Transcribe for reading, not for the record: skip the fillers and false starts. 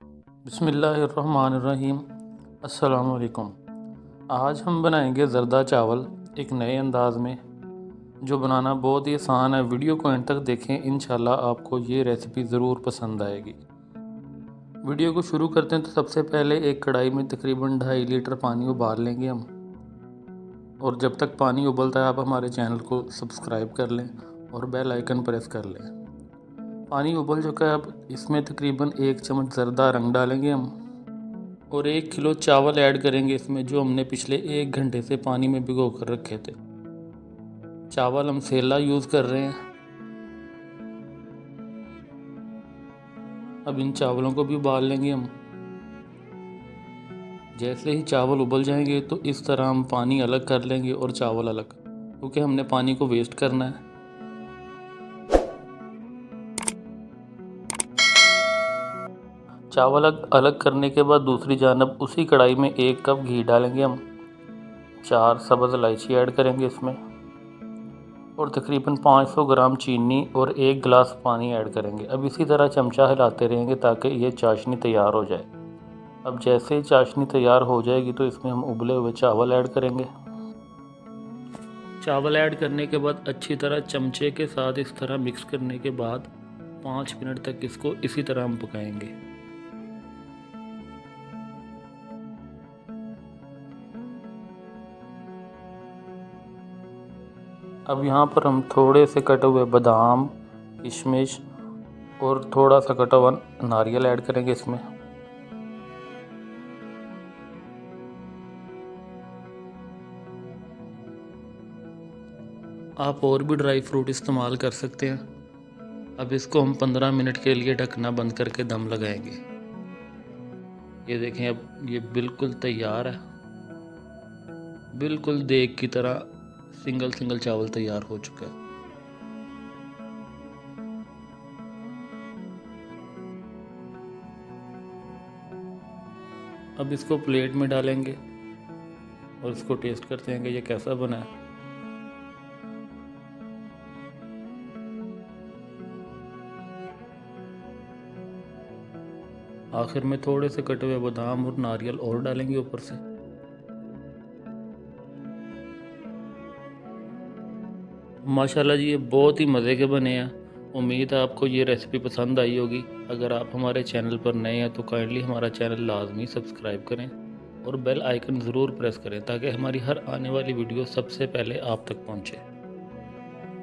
बिस्मिल्लाहिर्रहमानिर्रहीम। अस्सलाम वालेकुम। आज हम बनाएंगे ज़रदा चावल एक नए अंदाज़ में, जो बनाना बहुत ही आसान है। वीडियो को एंड तक देखें, इंशाल्लाह आपको ये रेसिपी ज़रूर पसंद आएगी। वीडियो को शुरू करते हैं तो सबसे पहले एक कढ़ाई में तकरीबन 2.5 लीटर पानी उबाल लेंगे हम। और जब तक पानी उबलता है आप हमारे चैनल को सब्सक्राइब कर लें और बेल आइकन प्रेस कर लें। पानी उबल चुका है, अब इसमें तकरीबन 1 चम्मच ज़रदा रंग डालेंगे हम और 1 किलो चावल ऐड करेंगे इसमें, जो हमने पिछले 1 घंटे से पानी में भिगो कर रखे थे। चावल हम सेला यूज़ कर रहे हैं। अब इन चावलों को भी उबाल लेंगे हम। जैसे ही चावल उबल जाएंगे तो इस तरह हम पानी अलग कर लेंगे और चावल अलग, क्योंकि हमने पानी को वेस्ट करना है। चावल अलग करने के बाद दूसरी जानब उसी कढ़ाई में 1 कप घी डालेंगे हम। 4 सब्ज़ इलायची ऐड करेंगे इसमें और तकरीबन 500 ग्राम चीनी और 1 गिलास पानी ऐड करेंगे। अब इसी तरह चमचा हिलाते रहेंगे ताकि ये चाशनी तैयार हो जाए। अब जैसे ही चाशनी तैयार हो जाएगी तो इसमें हम उबले हुए चावल ऐड करेंगे। चावल ऐड करने के बाद अच्छी तरह चमचे के साथ इस तरह मिक्स करने के बाद 5 मिनट तक इसको इसी तरह हम पकाएंगे। अब यहाँ पर हम थोड़े से कटे हुए बादाम, किशमिश और थोड़ा सा कटा हुआ नारियल ऐड करेंगे इसमें। आप और भी ड्राई फ्रूट इस्तेमाल कर सकते हैं। अब इसको हम 15 मिनट के लिए ढकना बंद करके दम लगाएंगे। ये देखें, अब ये बिल्कुल तैयार है। बिल्कुल देग की तरह सिंगल सिंगल चावल तैयार हो चुका है। अब इसको प्लेट में डालेंगे और इसको टेस्ट करते हैं कि ये कैसा बना है। आखिर में थोड़े से कटे हुए बादाम और नारियल और डालेंगे ऊपर से। माशाल्लाह जी, ये बहुत ही मज़े के बने हैं। उम्मीद है आपको ये रेसिपी पसंद आई होगी। अगर आप हमारे चैनल पर नए हैं तो काइंडली हमारा चैनल लाजमी सब्सक्राइब करें और बेल आइकन ज़रूर प्रेस करें ताकि हमारी हर आने वाली वीडियो सबसे पहले आप तक पहुंचे।